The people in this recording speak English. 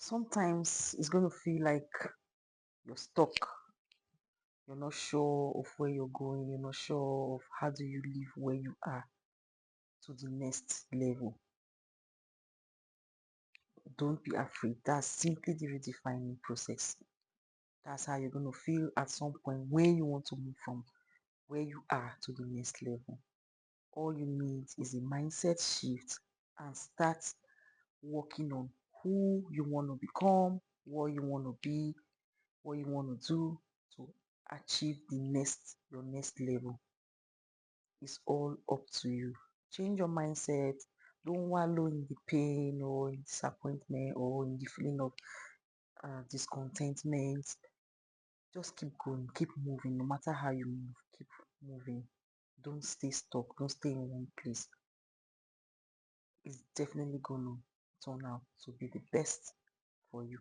Sometimes it's going to feel like you're stuck. You're not sure of where you're going. You're not sure of how do you live where you are to the next level. Don't be afraid. That's simply the redefining process. That's how you're going to feel at some point when you want to move from where you are to the next level. All you need is a mindset shift and start working on who you want to become, what you want to be, what you want to do to achieve your next level. It's all up to you. Change your mindset. Don't wallow in the pain or in disappointment or in the feeling of discontentment. Just keep going, keep moving. No matter how you move, keep moving. Don't stay stuck. Don't stay in one place. It's definitely going to turn out to be the best for you.